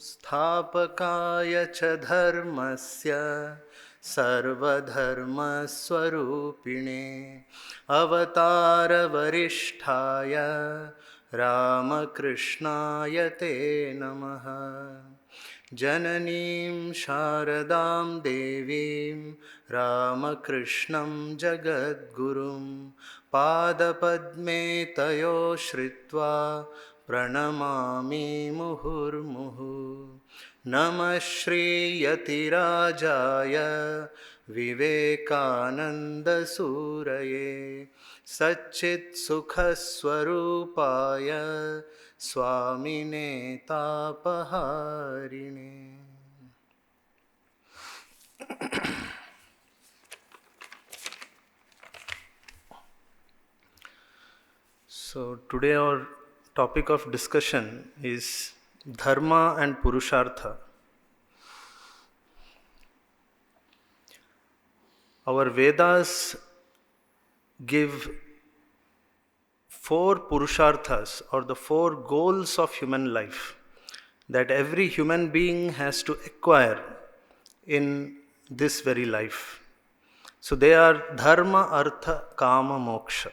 स्थापकाय च धर्मस्य सर्वधर्मस्वरूपिणे अवतारवरिष्ठाय रामकृष्णाय ते नमः। जननीं शारदां देवीं रामकृष्णं जगद्गुरुं पादपद्मे तयो श्रित्वा प्रणमामि मुहुर्मुहुः। नमः श्रीयतिराजाय विवेकानन्दसूरये सच्चित्सुखस्वरूपाय स्वामिने तापहारिणे। So today our topic of discussion is Dharma and Purushartha. Our Vedas give 4 Purusharthas, or the 4 goals of human life, that every human being has to acquire in this very life. So they are Dharma, Artha, Kama, Moksha.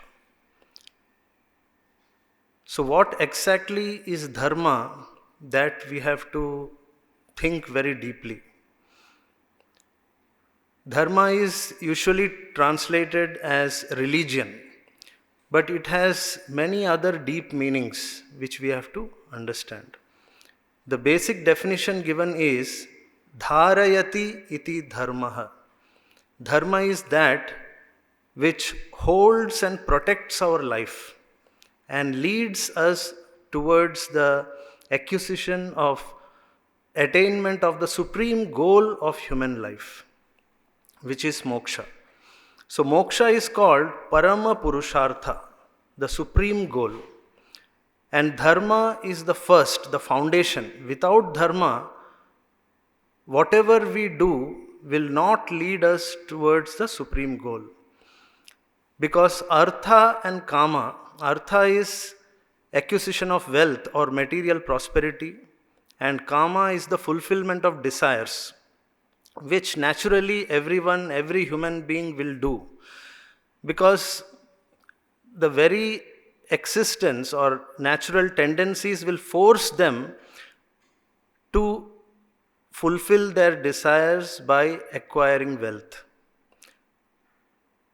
So what exactly is Dharma, that we have to think very deeply. Dharma is usually translated as religion, but it has many other deep meanings which we have to understand. The basic definition given is dharayati iti dharmaha. Dharma is that which holds and protects our life and leads us towards the acquisition of attainment of the supreme goal of human life, which is moksha. So moksha is called Parama Purushartha, the supreme goal. And dharma is the first, the foundation. Without dharma, whatever we do will not lead us towards the supreme goal. Because artha and kama, artha is acquisition of wealth or material prosperity, and kama is the fulfillment of desires, which naturally everyone, every human being will do. Because the very existence or natural tendencies will force them to fulfill their desires by acquiring wealth.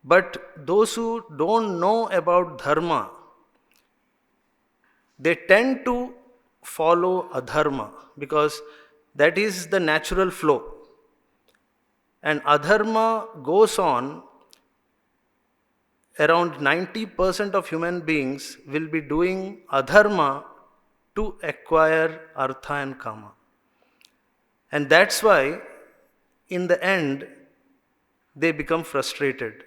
But those who don't know about dharma, they tend to follow adharma, because that is the natural flow. And adharma goes on. Around 90% of human beings will be doing adharma to acquire artha and kama. And that's why, in the end, they become frustrated.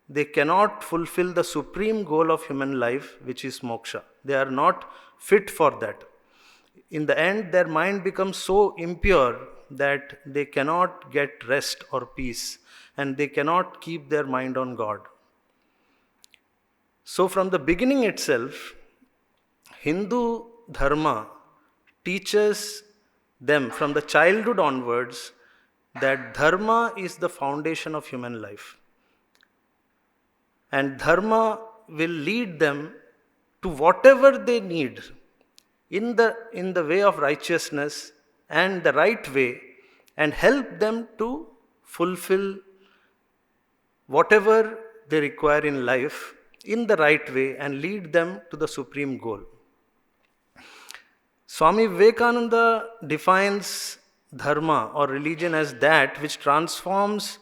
They cannot fulfill the supreme goal of human life, which is moksha. They are not fit for that. In the end, their mind becomes so impure that they cannot get rest or peace, and they cannot keep their mind on God. So from the beginning itself, Hindu dharma teaches them from the childhood onwards that dharma is the foundation of human life. And dharma will lead them to whatever they need in the way of righteousness and the right way, and help them to fulfill whatever they require in life in the right way and lead them to the supreme goal. Swami Vivekananda defines dharma or religion as that which transforms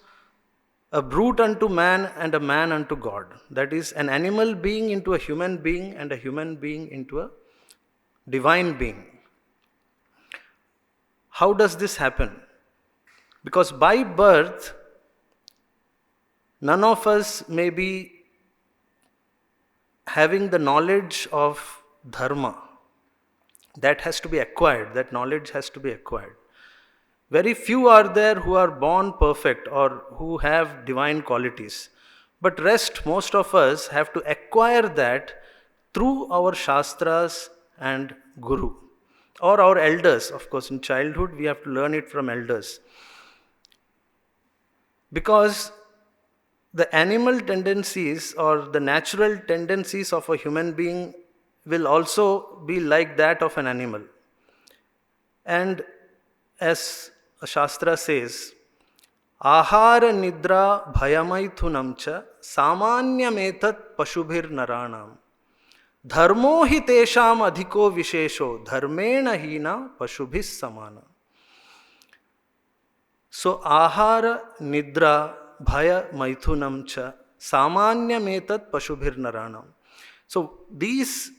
a brute unto man and a man unto God. That is, an animal being into a human being and a human being into a divine being. How does this happen? Because by birth, none of us may be having the knowledge of dharma. That has to be acquired. That knowledge has to be acquired. Very few are there who are born perfect or who have divine qualities. But rest, most of us have to acquire that through our shastras and guru. or our elders. Of course, in childhood, we have to learn it from elders. Because the animal tendencies or the natural tendencies of a human being will also be like that of an animal. And as a Shastra says, Ahara nidra bhayamaithunam cha samanyametat pashubhir naranam. Dharmo hi tesham adhiko vishesho dharmena hina pashubhis samana. So, ahara, nidra, bhaya, maithunam cha, samanya metat pashubhir naranam. So, these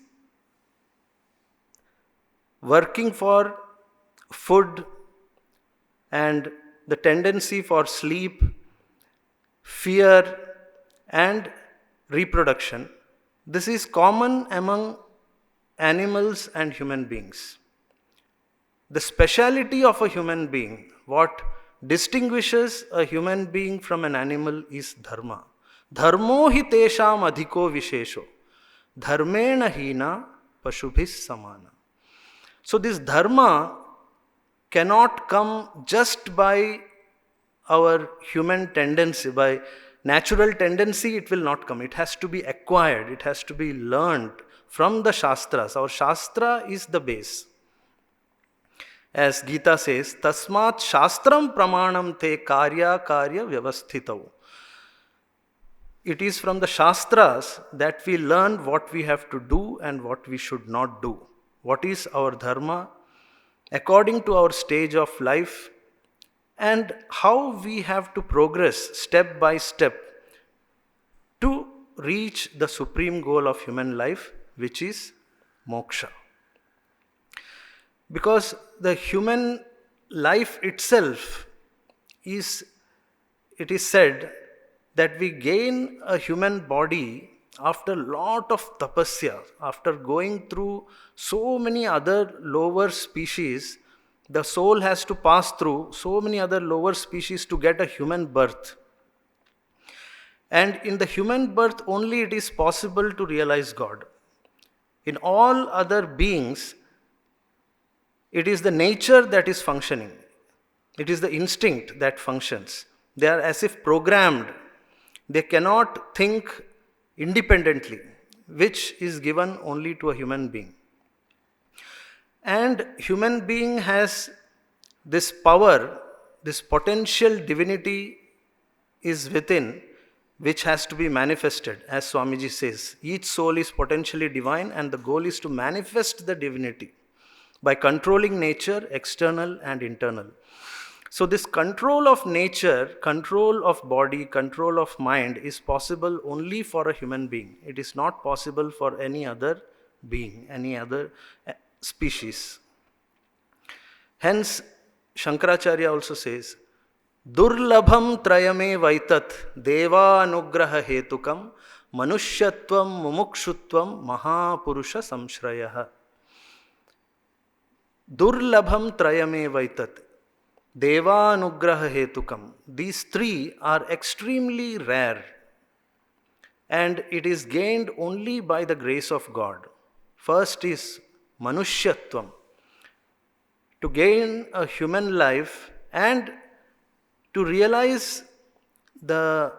working for food and the tendency for sleep, fear and reproduction, this is common among animals and human beings. The speciality of a human being, what distinguishes a human being from an animal is dharma. Dharmo hi tesham adhiko vishesho. Dharmena hina pashubhis samana. So this dharma cannot come just by our human tendency, by natural tendency it will not come. It has to be acquired, it has to be learned from the Shastras. Our Shastra is the base. As Gita says, Tasmat Shastram Pramanam Te Karya Karya Vyavasthitau. It is from the Shastras that we learn what we have to do and what we should not do. What is our dharma according to our stage of life and how we have to progress step by step to reach the supreme goal of human life, which is moksha. Because the human life itself is, it is said that we gain a human body after lot of tapasya, after going through so many other lower species. The soul has to pass through so many other lower species to get a human birth. And in the human birth only it is possible to realize God. In all other beings, it is the nature that is functioning. It is the instinct that functions. They are as if programmed. They cannot think independently, which is given only to a human being. And human being has this power, this potential divinity is within, which has to be manifested. As Swamiji says, each soul is potentially divine and the goal is to manifest the divinity by controlling nature, external and internal. So this control of nature, control of body, control of mind is possible only for a human being. It is not possible for any other being, any other species. Hence, Shankaracharya also says, Durlabham trayame vaitat deva anugraha hetukam manushyatvam mumukshutvam mahapurusha samshrayaha. Durlabham trayame vaitat deva anugraha hetukam. These three are extremely rare and it is gained only by the grace of God. First is manushyatvam, to gain a human life and to realize the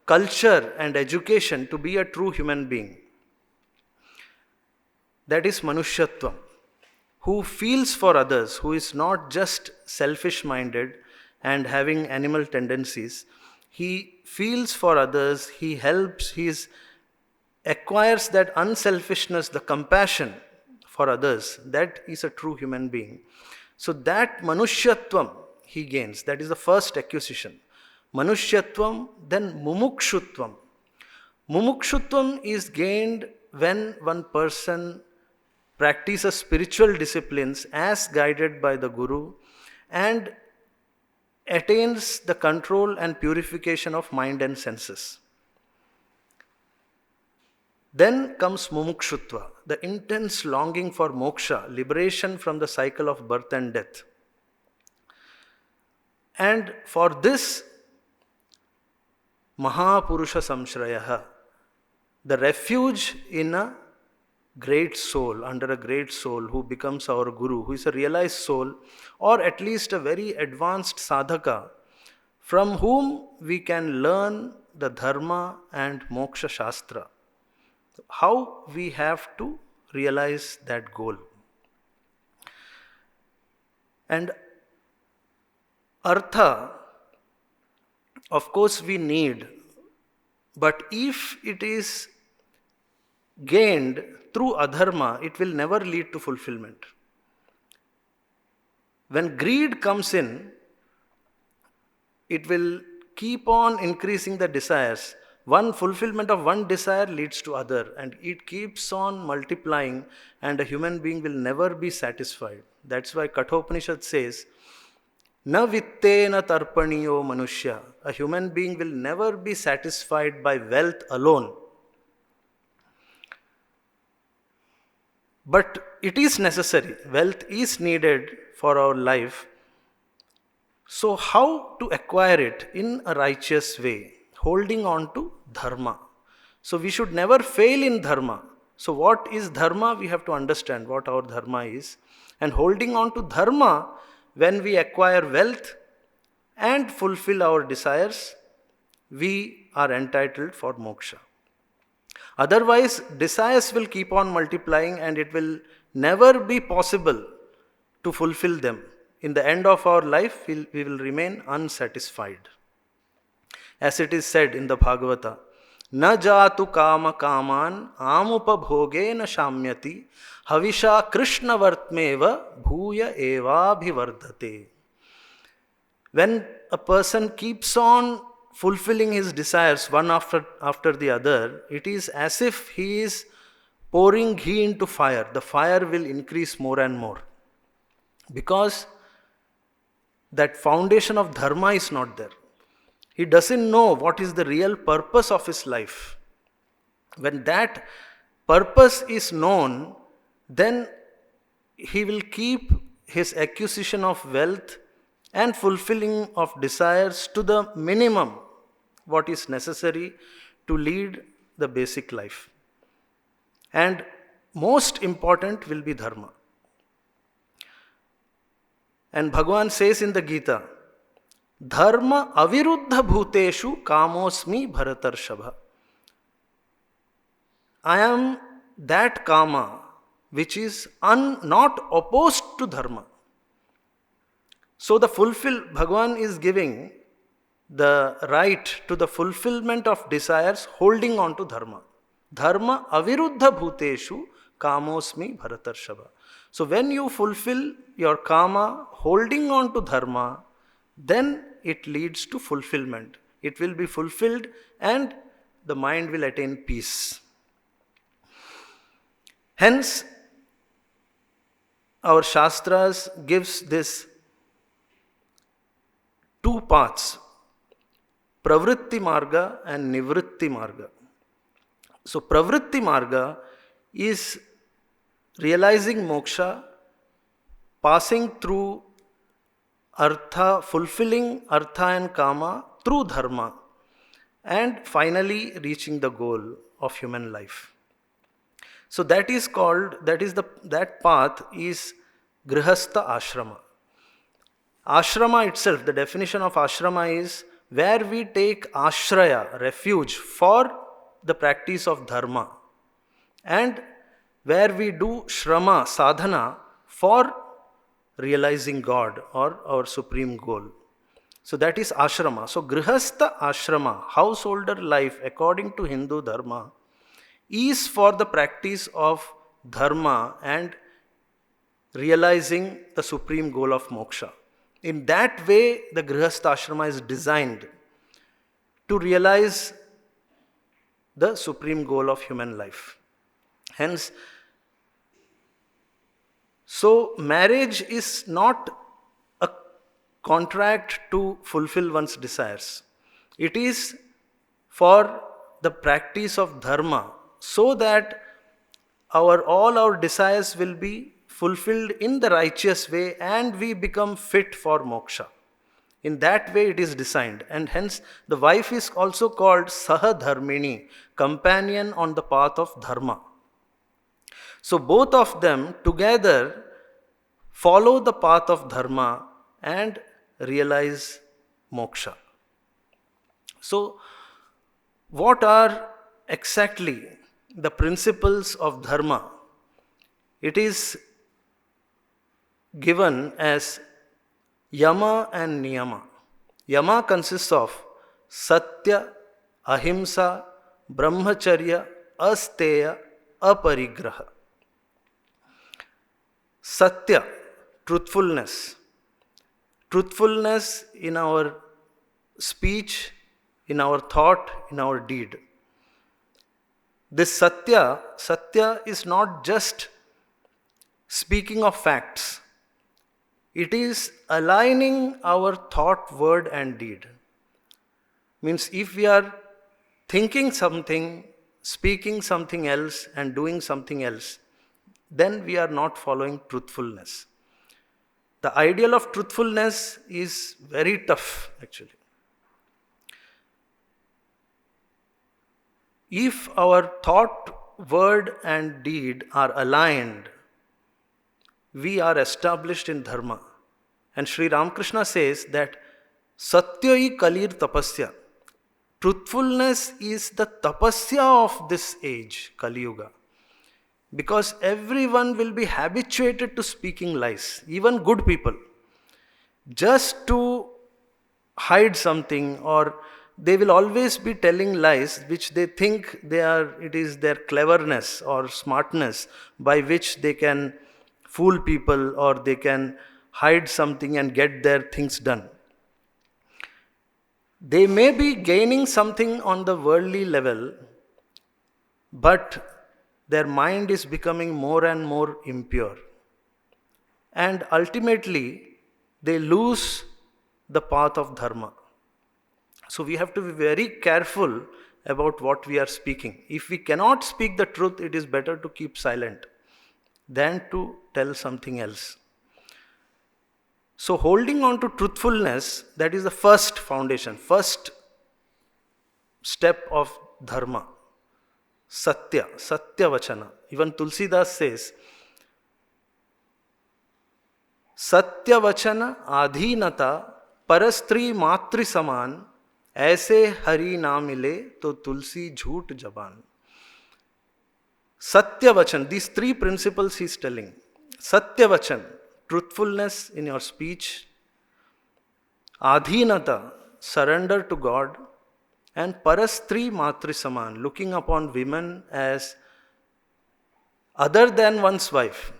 culture and education to be a true human being. That is manushyatvam, who feels for others, who is not just selfish-minded and having animal tendencies. He feels for others, he helps, he acquires that unselfishness, the compassion for others. That is a true human being. So that manushyatvam he gains. That is the first acquisition. Manushyatvam, then mumukshutvam. Mumukshutvam is gained when one person practices spiritual disciplines as guided by the Guru and attains the control and purification of mind and senses. Then comes mumukshutva, the intense longing for moksha, liberation from the cycle of birth and death. And for this, Mahapurusha Samshrayaha, the refuge in a great soul, under a great soul who becomes our guru, who is a realized soul, or at least a very advanced sadhaka, from whom we can learn the Dharma and Moksha Shastra, how we have to realize that goal. And artha, of course, we need, but if it is gained through adharma, it will never lead to fulfillment. When greed comes in, it will keep on increasing the desires. One fulfillment of one desire leads to other, and it keeps on multiplying, and a human being will never be satisfied. That's why Kathopanishad says, Na vittena tarpaniyo manushya. A human being will never be satisfied by wealth alone. But it is necessary. Wealth is needed for our life. So how to acquire it in a righteous way? Holding on to dharma. So we should never fail in dharma. So what is dharma? We have to understand what our dharma is. And holding on to dharma, when we acquire wealth and fulfill our desires, we are entitled for moksha. Otherwise, desires will keep on multiplying and it will never be possible to fulfill them. In the end of our life, we will remain unsatisfied. As it is said in the Bhagavata, Na jatu kama kaman amupabhoge na shamyati havisha krishna vartmeva bhuya eva bhivardhate. When a person keeps on fulfilling his desires one after the other, it is as if he is pouring ghee into fire. The fire will increase more and more. Because that foundation of dharma is not there. He doesn't know what is the real purpose of his life. When that purpose is known, then he will keep his acquisition of wealth and fulfilling of desires to the minimum, what is necessary to lead the basic life. And most important will be dharma. And Bhagavan says in the Gita, Dharma aviruddha bhuteshu kamosmi bharatarshabha. I am that kama which is not opposed to dharma. So Bhagavan is giving the right to the fulfillment of desires holding on to dharma. Dharma aviruddha bhuteshu kamosmi bharatarshabha. So when you fulfill your kama holding on to dharma, then it leads to fulfillment. It will be fulfilled and the mind will attain peace. Hence, our Shastras gives this two paths, pravritti marga and nivritti marga. So pravritti marga is realizing moksha, passing through artha, fulfilling artha and kama through dharma, and finally reaching the goal of human life. So that path is Grihastha ashrama. Ashrama itself, the definition of ashrama is where we take ashraya, refuge, for the practice of dharma, and where we do shrama, sadhana, for realizing God or our supreme goal. So that is ashrama. So Grihastha ashrama, householder life according to Hindu dharma, is for the practice of dharma and realizing the supreme goal of moksha. In that way, the Grihastha ashrama is designed to realize the supreme goal of human life. Hence, so marriage is not a contract to fulfill one's desires. It is for the practice of dharma, so that all our desires will be fulfilled in the righteous way and we become fit for moksha. In that way it is designed, and hence the wife is also called Saha Dharmini, companion on the path of dharma. So both of them together follow the path of dharma and realize moksha. So what are exactly the principles of dharma? It is given as Yama and Niyama. Yama consists of Satya, Ahimsa, Brahmacharya, Asteya, Aparigraha. Satya, truthfulness. Truthfulness in our speech, in our thought, in our deed. This Satya is not just speaking of facts. It is aligning our thought, word and deed. Means if we are thinking something, speaking something else and doing something else, then we are not following truthfulness. The ideal of truthfulness is very tough actually. If our thought, word and deed are aligned, we are established in dharma. And Sri Ramakrishna says that Satyai Kalir Tapasya. Truthfulness is the tapasya of this age, Kali Yuga. Because everyone will be habituated to speaking lies, even good people. Just to hide something, or they will always be telling lies which they think it is their cleverness or smartness by which they can fool people or they can hide something and get their things done. They may be gaining something on the worldly level, but their mind is becoming more and more impure. And ultimately, they lose the path of dharma. So we have to be very careful about what we are speaking. If we cannot speak the truth, it is better to keep silent than to tell something else. So holding on to truthfulness, that is the first foundation, first step of dharma. Satya Vachana. Even Tulsidas says, Satya Vachana Adhinata Parastri Matri Saman Aise Hari na mile to Tulsi Jhoot Jaban. Satya Vachan, these three principles he is telling. Satya Vachan, truthfulness in your speech. Adhinata, surrender to God. And Parastri Matri Saman, looking upon women as other than one's wife,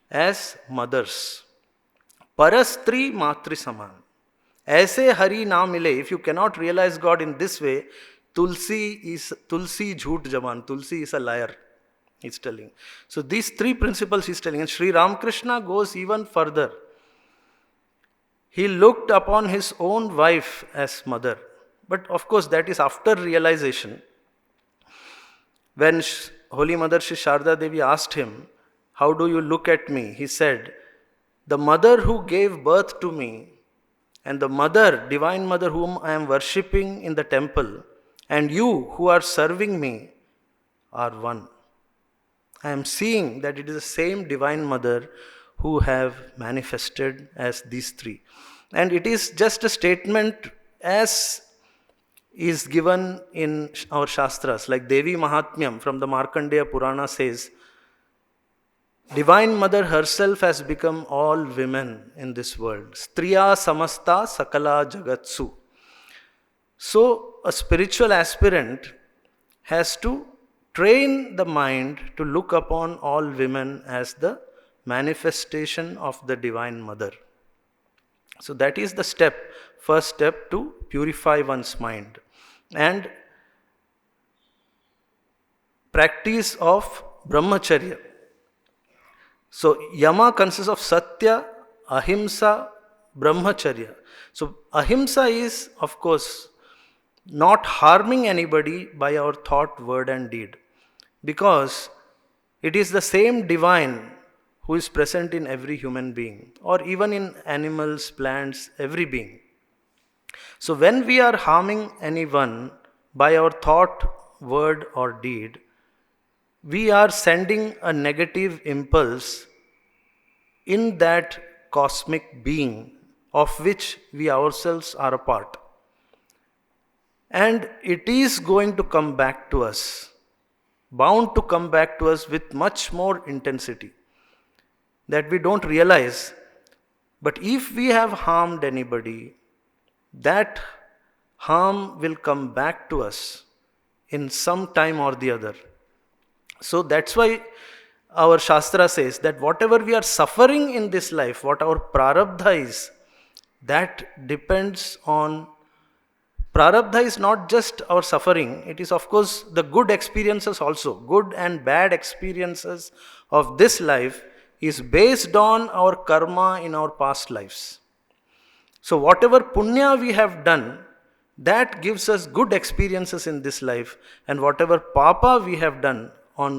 as mothers. Parastri Matri Saman. Aise Hari na mile, if you cannot realize God in this way, Tulsi Jhoot Jaban, Tulsi is a liar, he's telling. So these three principles he's telling. And Sri Ramakrishna goes even further. He looked upon his own wife as mother. But of course that is after realization. When Holy Mother Shri Sharda Devi asked him, how do you look at me? He said, the mother who gave birth to me and the mother, divine mother whom I am worshipping in the temple and you who are serving me are one. I am seeing that it is the same divine mother who have manifested as these three. And it is just a statement as is given in our Shastras, like Devi Mahatmyam from the Markandeya Purana says, Divine Mother herself has become all women in this world. Striya samasta sakala jagatsu. So a spiritual aspirant has to train the mind to look upon all women as the manifestation of the Divine Mother. So that is the first step to purify one's mind. And practice of brahmacharya. So Yama consists of Satya, Ahimsa, Brahmacharya. So Ahimsa is, of course, not harming anybody by our thought, word and deed. Because it is the same divine who is present in every human being or even in animals, plants, every being. So when we are harming anyone by our thought, word or deed, we are sending a negative impulse in that cosmic being of which we ourselves are a part. And it is going to come back to us, bound to come back to us with much more intensity that we don't realize. But if we have harmed anybody, that harm will come back to us in some time or the other. So that's why our Shastra says that whatever we are suffering in this life, what our prarabdha is, that depends on. Prarabdha is not just our suffering, it is of course the good experiences also. Good and bad experiences of this life is based on our karma in our past lives. So whatever punya we have done, that gives us good experiences in this life, and whatever papa we have done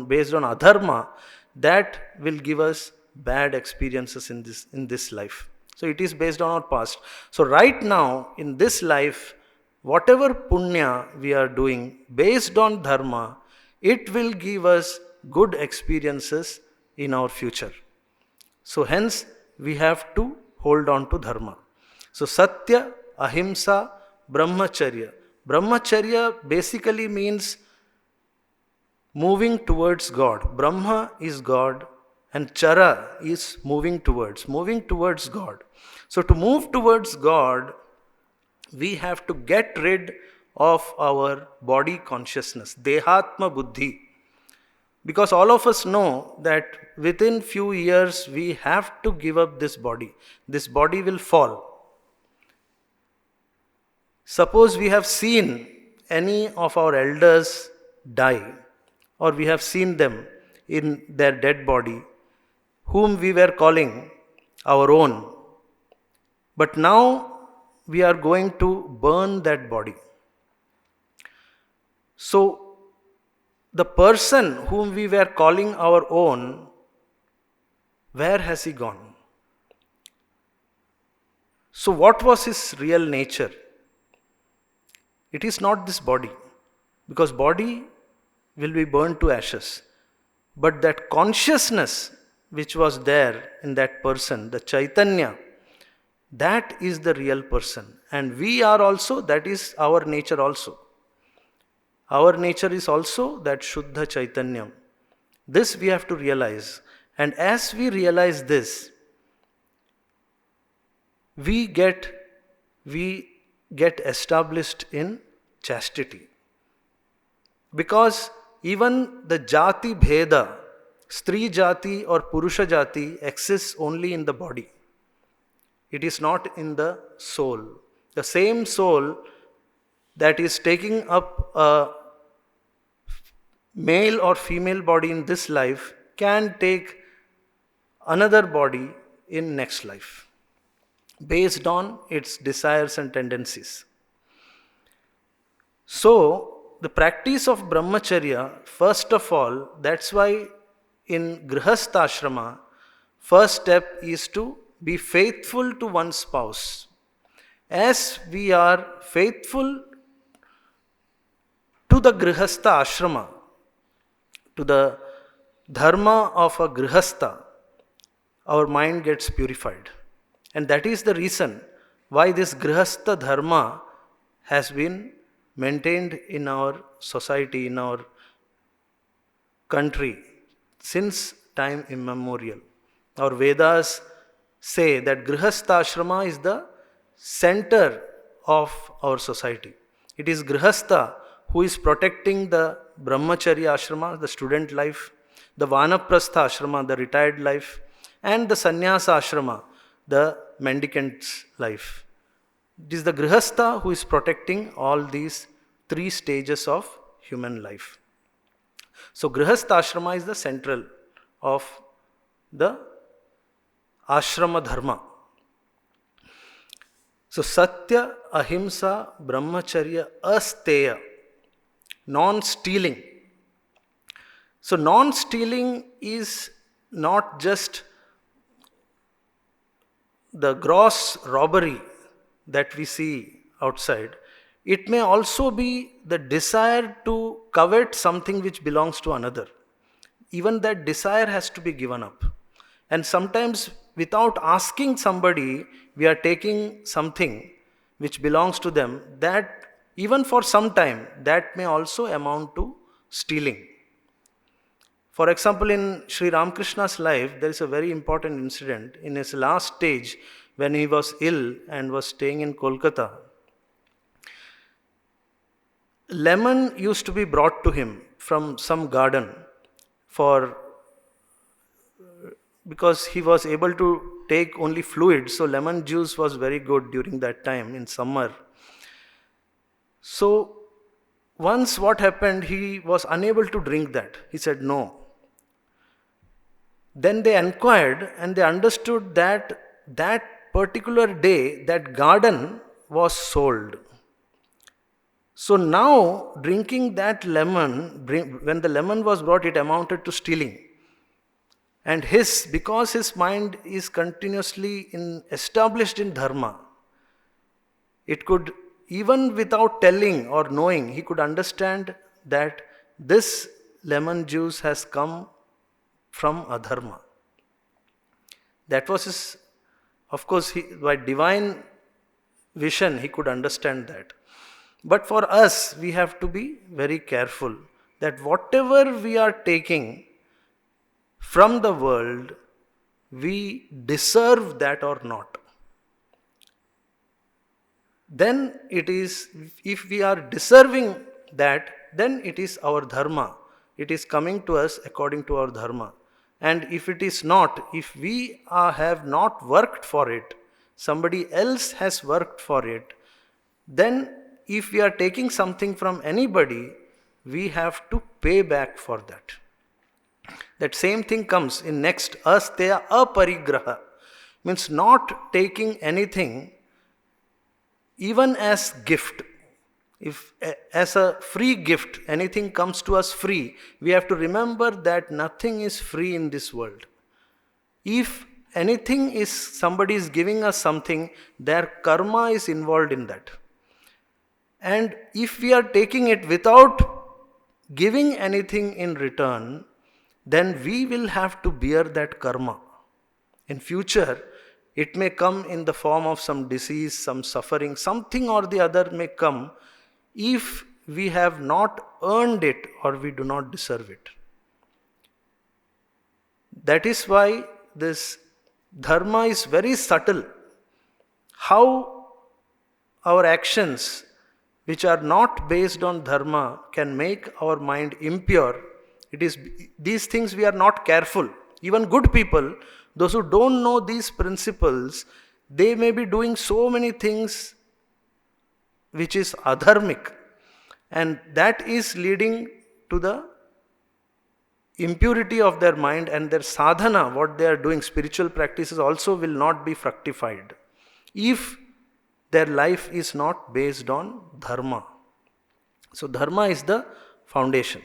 based on adharma, that will give us bad experiences in this life. So it is based on our past. So right now in this life, whatever punya we are doing based on dharma, it will give us good experiences in our future. So hence we have to hold on to dharma. So satya, ahimsa, brahmacharya. Brahmacharya basically means moving towards God. Brahma is God and chara is moving towards God. So to move towards God, we have to get rid of our body consciousness, dehatma buddhi. Because all of us know that within few years we have to give up this body. This body will fall. Suppose we have seen any of our elders die, or we have seen them in their dead body, whom we were calling our own. But now we are going to burn that body. So the person whom we were calling our own, where has he gone? So what was his real nature? It is not this body, because body will be burned to ashes. But that consciousness which was there in that person, the Chaitanya, that is the real person. And we are also, that is our nature also. Our nature is also that Shuddha Chaitanyam. This we have to realize. And as we realize this, we get established in chastity. Because even the jati bheda, Stri jati or Purusha jati, exists only in the body. It is not in the soul. The same soul that is taking up a male or female body in this life can take another body in next life, based on its desires and tendencies. So, the practice of brahmacharya, first of all, that's why in Grihastha ashrama, first step is to be faithful to one's spouse. As we are faithful to the Grihastha ashrama, to the dharma of a Grihastha, our mind gets purified. And that is the reason why this Grihastha dharma has been maintained in our society, in our country, since time immemorial. Our Vedas say that Grihastha ashrama is the center of our society. It is Grihastha who is protecting the Brahmacharya ashrama, the student life, the Vanaprastha ashrama, the retired life, and the Sannyasa ashrama, the mendicant's life. It is the Grihastha who is protecting all these three stages of human life. So Grihastha ashrama is the central of the ashrama dharma. So Satya, Ahimsa, Brahmacharya, Asteya, non-stealing. So non-stealing is not just the gross robbery that we see outside. It may also be the desire to covet something which belongs to another. even that desire has to be given up. And sometimes without asking somebody, we are taking something which belongs to them, that even for some time, that may also amount to stealing. For example, in Sri Ramakrishna's life, there is a very important incident. In his last stage, when he was ill and was staying in Kolkata, lemon used to be brought to him from some garden because he was able to take only fluid, so lemon juice was very good during that time in summer. So once what happened, he was unable to drink that. He said no. Then they inquired and they understood that that particular day that garden was sold. So now drinking that lemon, when the lemon was brought, it amounted to stealing. And because his mind is continuously established in dharma, it could, even without telling or knowing, he could understand that this lemon juice has come from adharma. That was his, of course, by divine vision, he could understand that. But for us, we have to be very careful that whatever we are taking from the world, we deserve that or not. Then it is, if we are deserving that, then it is our dharma. It is coming to us according to our dharma. And if it is not, if we have not worked for it, somebody else has worked for it, then if we are taking something from anybody, we have to pay back for that. That same thing comes in next, asteya aparigraha, means not taking anything even as gift. If as a free gift, anything comes to us free, we have to remember that nothing is free in this world. If anything is, somebody is giving us something, their karma is involved in that. And if we are taking it without giving anything in return, then we will have to bear that karma. In future, it may come in the form of some disease, some suffering, something or the other may come if we have not earned it or we do not deserve it. That is why this dharma is very subtle. How our actions, which are not based on dharma, can make our mind impure. It is these things we are not careful. Even good people, those who don't know these principles, they may be doing so many things which is adharmic, and that is leading to the impurity of their mind, and their sadhana, what they are doing, spiritual practices also will not be fructified if their life is not based on dharma. So dharma is the foundation.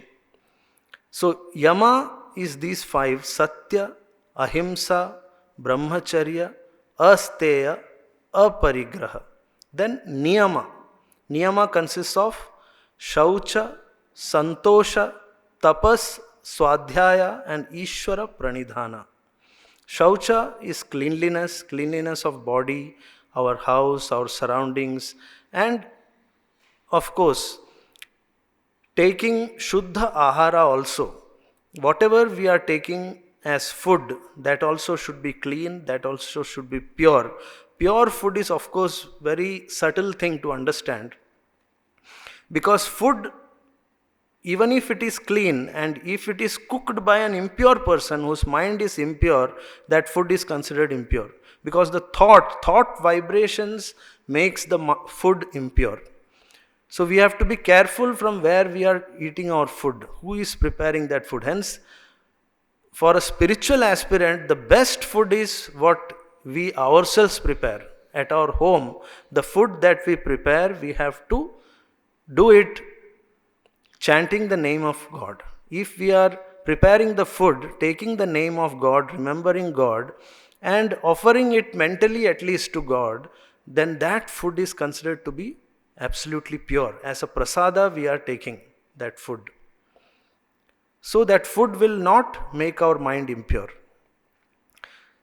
So Yama is these 5: Satya, Ahimsa, Brahmacharya, Asteya, Aparigraha. Then Niyama. Niyama consists of Shaucha, Santosha, Tapas, Swadhyaya and Ishvara Pranidhana. Shaucha is cleanliness of body, our house, our surroundings, and of course, taking Shuddha Ahara also. Whatever we are taking as food, that also should be clean, that also should be pure. Pure food is of course very subtle thing to understand. Because food, even if it is clean and if it is cooked by an impure person whose mind is impure, that food is considered impure. Because the thought vibrations makes the food impure. So we have to be careful from where we are eating our food, who is preparing that food. Hence, for a spiritual aspirant, the best food is what we ourselves prepare. At our home, the food that we prepare, we have to do it chanting the name of God. If we are preparing the food, taking the name of God, remembering God, and offering it mentally at least to God, then that food is considered to be absolutely pure. As a prasada, we are taking that food. so that food will not make our mind impure.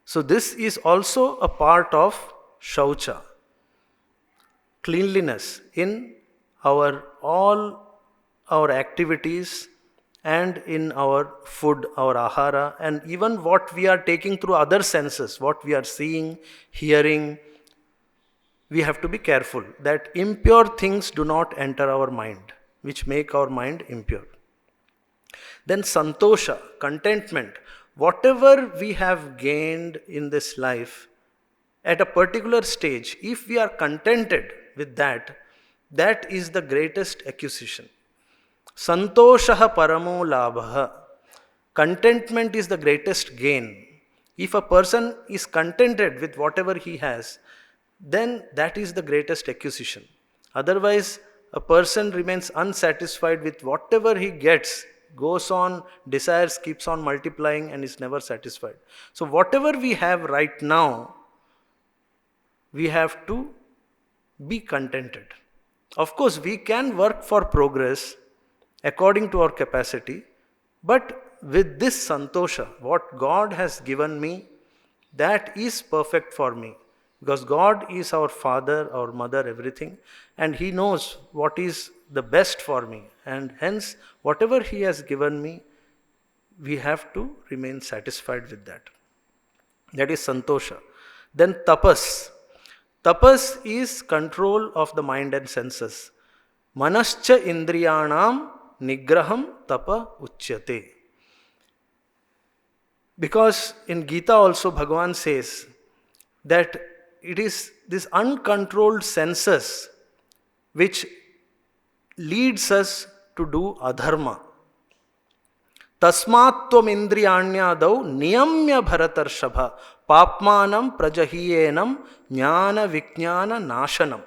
So this is also a part of shaucha, cleanliness in all our activities and in our food, our ahara, and even what we are taking through other senses, what we are seeing, hearing. We have to be careful that impure things do not enter our mind, which make our mind impure. Then santosha, contentment. Whatever we have gained in this life, at a particular stage, if we are contented with that, that is the greatest acquisition. Santoshaha paramo labhaha. Contentment is the greatest gain. If a person is contented with whatever he has, then that is the greatest acquisition. Otherwise, a person remains unsatisfied with whatever he gets, goes on, desires, keeps on multiplying and is never satisfied. So whatever we have right now, we have to be contented. Of course, we can work for progress according to our capacity, but with this santosha, what God has given me, that is perfect for me. Because God is our father, our mother, everything, and He knows what is the best for me. And hence, whatever He has given me, we have to remain satisfied with that. That is santosha. Then tapas. Tapas is control of the mind and senses. Manascha indriyanam nigraham tapa uchyate. Because in Gita also Bhagavan says that it is this uncontrolled senses which leads us to do adharma. Tasmatvam indriyanyadau niyamya bharatarshabha papmanam prajahiyenam jnana vijnana nashanam.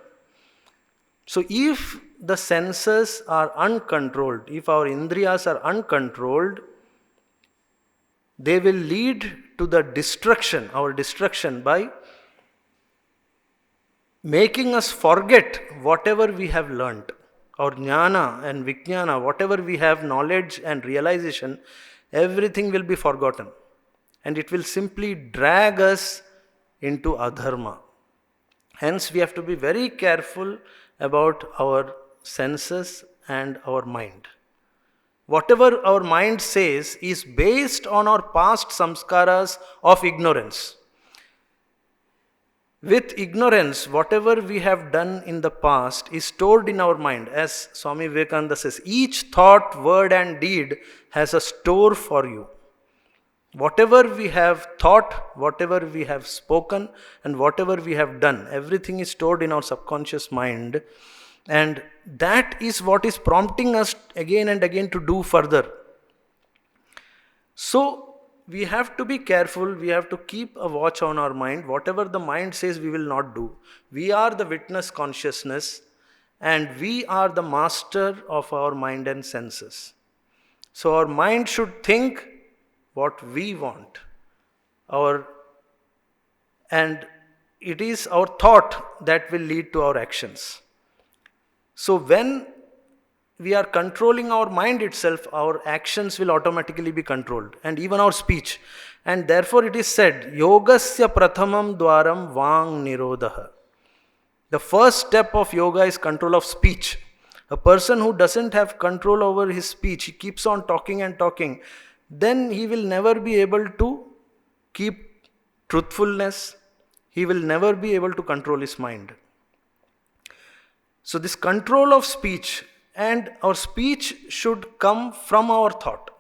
So if the senses are uncontrolled, if our indriyas are uncontrolled, they will lead to the destruction, our destruction, by making us forget whatever we have learnt. Our jnana and vijnana, whatever we have knowledge and realization, everything will be forgotten. And it will simply drag us into adharma. Hence, we have to be very careful about our senses and our mind. Whatever our mind says is based on our past samskaras of ignorance. With ignorance, whatever we have done in the past is stored in our mind. As Swami Vivekananda says, each thought, word and deed has a store for you. Whatever we have thought, whatever we have spoken, and whatever we have done, everything is stored in our subconscious mind. And that is what is prompting us again and again to do further. So, we have to be careful, we have to keep a watch on our mind. Whatever the mind says, we will not do. We are the witness consciousness and we are the master of our mind and senses. So our mind should think what we want. And it is our thought that will lead to our actions. So when we are controlling our mind itself, our actions will automatically be controlled, and even our speech. And therefore it is said, Yogasya prathamam dwaram vang nirodha. The first step of yoga is control of speech. A person who doesn't have control over his speech, he keeps on talking and talking, then he will never be able to keep truthfulness. He will never be able to control his mind. So this control of speech, and our speech should come from our thought.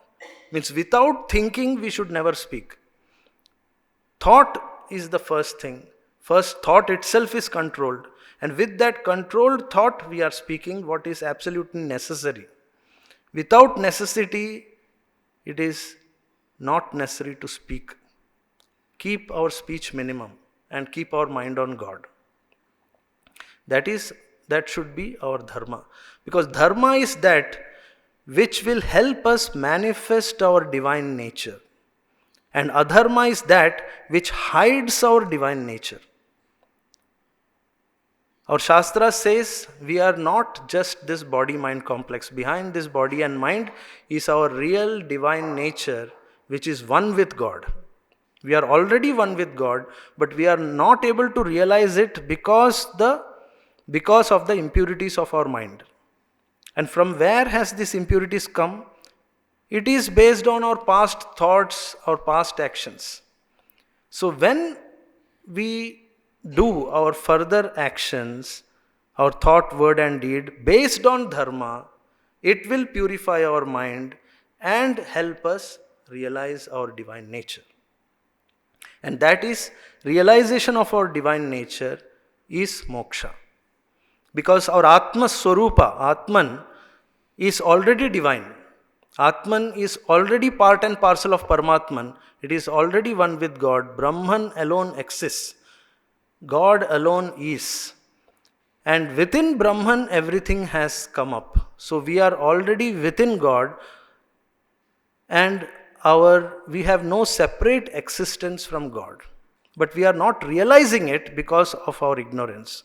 Means without thinking, we should never speak. Thought is the first thing. First, thought itself is controlled. And with that controlled thought, we are speaking what is absolutely necessary. Without necessity, it is not necessary to speak. Keep our speech minimum and keep our mind on God. That should be our dharma. Because dharma is that which will help us manifest our divine nature. And adharma is that which hides our divine nature. Our Shastra says we are not just this body-mind complex. Behind this body and mind is our real divine nature, which is one with God. We are already one with God, but we are not able to realize it because of the impurities of our mind. And from where has these impurities come? It is based on our past thoughts, our past actions. So when we do our further actions, our thought, word and deed based on dharma, it will purify our mind and help us realize our divine nature. And that is, realization of our divine nature is moksha. Because our Atma Swarupa, Atman, is already divine. Atman is already part and parcel of Paramatman. It is already one with God. Brahman alone exists. God alone is. And within Brahman, everything has come up. So we are already within God, and we have no separate existence from God. But we are not realizing it because of our ignorance.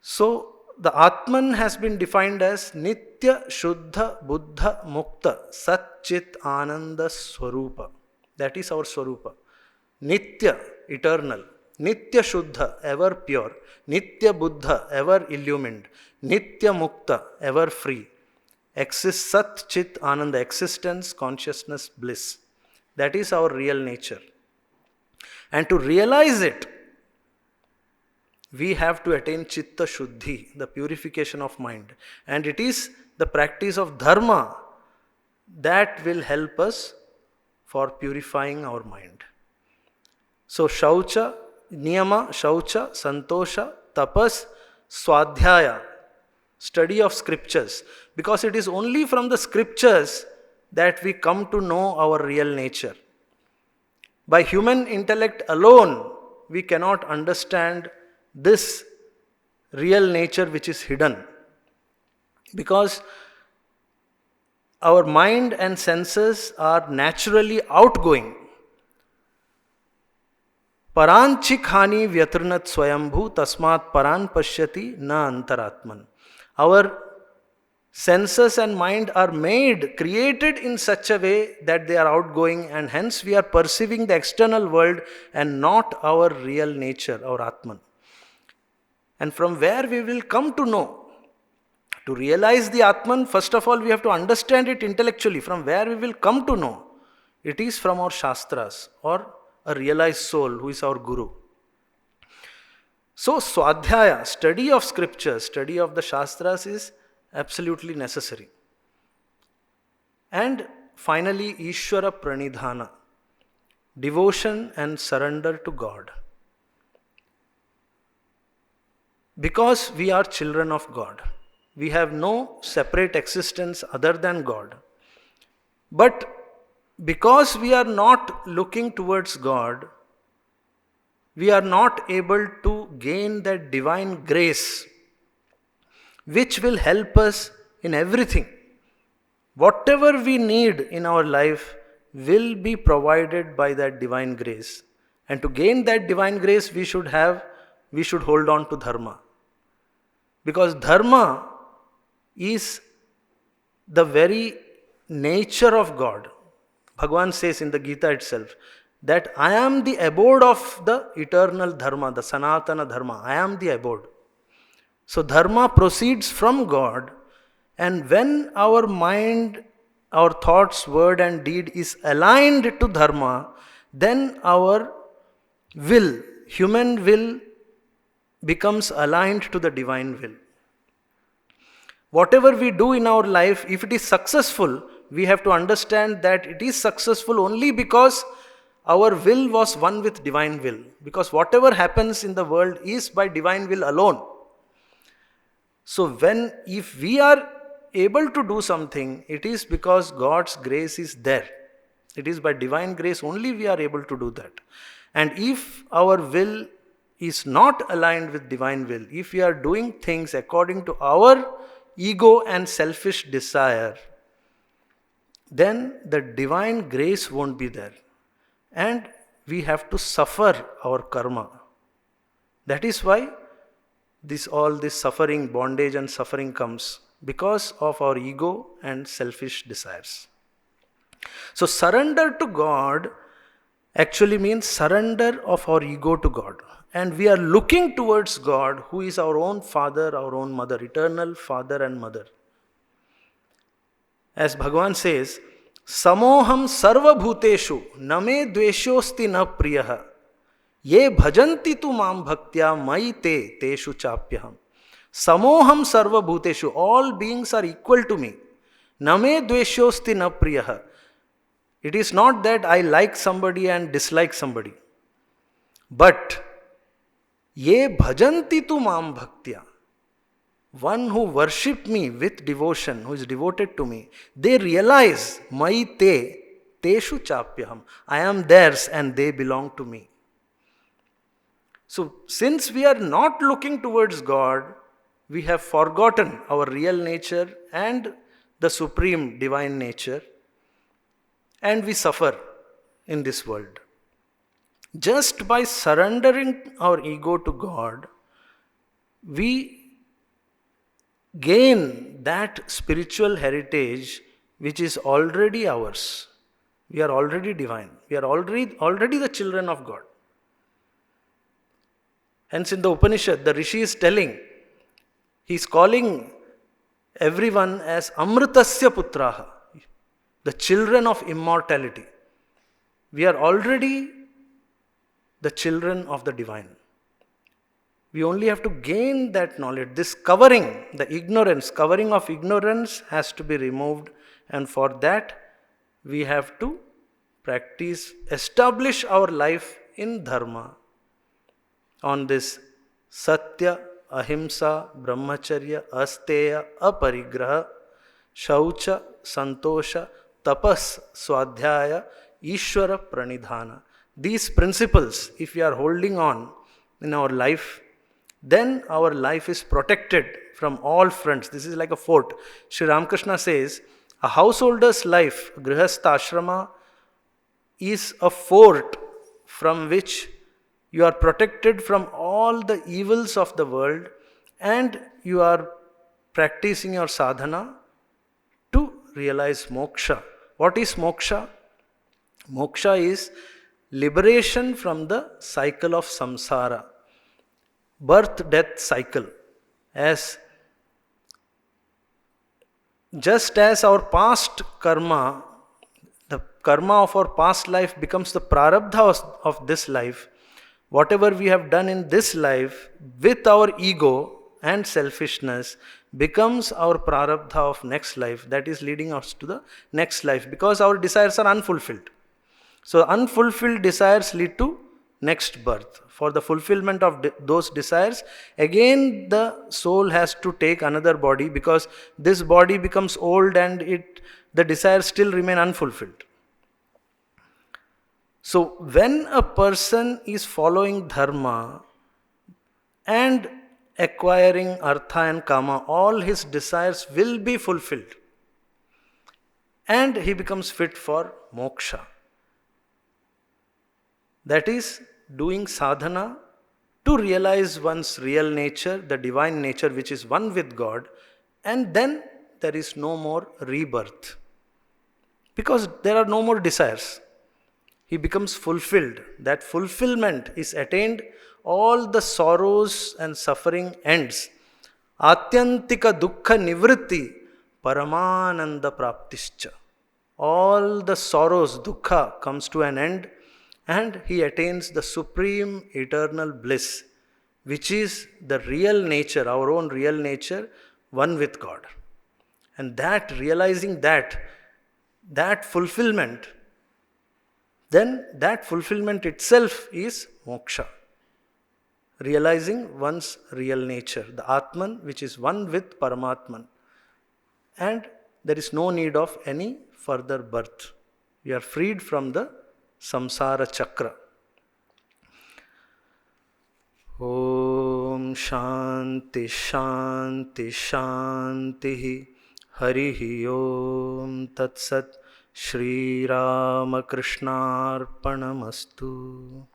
So the Atman has been defined as Nitya Shuddha Buddha Mukta Sat Chit Ananda Swarupa. That is our Swarupa. Nitya, eternal. Nitya Shuddha, ever pure. Nitya Buddha, ever illumined. Nitya Mukta, ever free. Exists Sat Chit Ananda, existence, consciousness, bliss. That is our real nature. And to realize it, we have to attain Chitta Shuddhi, the purification of mind. And it is the practice of Dharma that will help us for purifying our mind. So Shaucha, Niyama, Shaucha, Santosha, Tapas, Swadhyaya, study of scriptures. Because it is only from the scriptures that we come to know our real nature. By human intellect alone, we cannot understand this real nature which is hidden. Because our mind and senses are naturally outgoing. Paranchikhani vyatranat swayambhu tasmat paran pashyati na antaratman. Our senses and mind are created in such a way that they are outgoing, and hence we are perceiving the external world and not our real nature, our Atman. And from where we will come to know. To realize the Atman, first of all, we have to understand it intellectually. From where we will come to know. It is from our Shastras, or a realized soul who is our Guru. So, Swadhyaya, study of scriptures, study of the Shastras is absolutely necessary. And finally, Ishvara Pranidhana, devotion and surrender to God. Because we are children of God. We have no separate existence other than God. But because we are not looking towards God, we are not able to gain that divine grace which will help us in everything. Whatever we need in our life will be provided by that divine grace. And to gain that divine grace, we should hold on to Dharma. Because Dharma is the very nature of God. Bhagavan says in the Gita itself that I am the abode of the eternal Dharma, the Sanatana Dharma. I am the abode. So Dharma proceeds from God, and when our mind, our thoughts, word and deed is aligned to Dharma, then our will, human will, becomes aligned to the divine will. Whatever we do in our life, if it is successful, we have to understand that it is successful only because our will was one with divine will. Because whatever happens in the world is by divine will alone. So if we are able to do something, it is because God's grace is there. It is by divine grace only we are able to do that. And if our will is not aligned with divine will, if we are doing things according to our ego and selfish desire, then the divine grace won't be there. And we have to suffer our karma. That is why all this suffering, bondage and suffering comes because of our ego and selfish desires. So surrender to God actually means surrender of our ego to God. And we are looking towards God, who is our own Father, our own Mother, eternal Father and Mother. As Bhagavan says, Samoham sarva bhuteshu name dveshosti na priyaha ye bhajanti tu mam bhaktya mai te teshu chapyaham. Samoham sarva bhuteshu, all beings are equal to me. Name dveshosti na priyaha. It is not that I like somebody and dislike somebody. But ye bhajanti tu mam bhaktya. One who worship me with devotion, who is devoted to me, they realize mai te teshu chapyaham. I am theirs and they belong to me. So since we are not looking towards God, we have forgotten our real nature and the supreme divine nature, and we suffer in this world. Just by surrendering our ego to God, we gain that spiritual heritage which is already ours. We are already divine. We are already the children of God. Hence in the Upanishad, the Rishi is telling, he is calling everyone as Amritasya Putraha, the children of immortality. We are already the children of the divine. We only have to gain that knowledge. This covering, the ignorance, covering of ignorance has to be removed, and for that we have to practice, establish our life in Dharma on this Satya, Ahimsa, Brahmacharya, Asteya, Aparigraha, Shaucha, Santosha, Tapas, Swadhyaya, Ishvara, Pranidhana. These principles, if we are holding on in our life, then our life is protected from all fronts. This is like a fort. Sri Ramakrishna says, a householder's life, Grihastha ashrama, is a fort from which you are protected from all the evils of the world, and you are practicing your sadhana to realize moksha. What is moksha? Moksha is liberation from the cycle of samsara, birth-death cycle. Just as our past karma, the karma of our past life becomes the prarabdha of this life, whatever we have done in this life with our ego and selfishness becomes our prarabdha of next life, that is leading us to the next life, because our desires are unfulfilled. So unfulfilled desires lead to next birth. For the fulfillment of those desires, again the soul has to take another body, because this body becomes old and the desires still remain unfulfilled. So when a person is following dharma and acquiring artha and kama, all his desires will be fulfilled, and he becomes fit for moksha. That is doing sadhana to realize one's real nature, the divine nature which is one with God, and then there is no more rebirth, because there are no more desires. He becomes fulfilled. That fulfillment is attained. All the sorrows and suffering ends. Atyantika dukkha nivritti paramananda praptischa. All the sorrows, dukkha, comes to an end, and he attains the supreme eternal bliss, which is the real nature, our own real nature, one with God. And that, realizing that fulfillment, then that fulfillment itself is moksha. Realizing one's real nature, the Atman, which is one with Paramatman. And there is no need of any further birth. We are freed from the samsara chakra. Om Shanti Shanti Shanti Harihi Om Tat Sat Shri Ramakrishna Arpanamastu.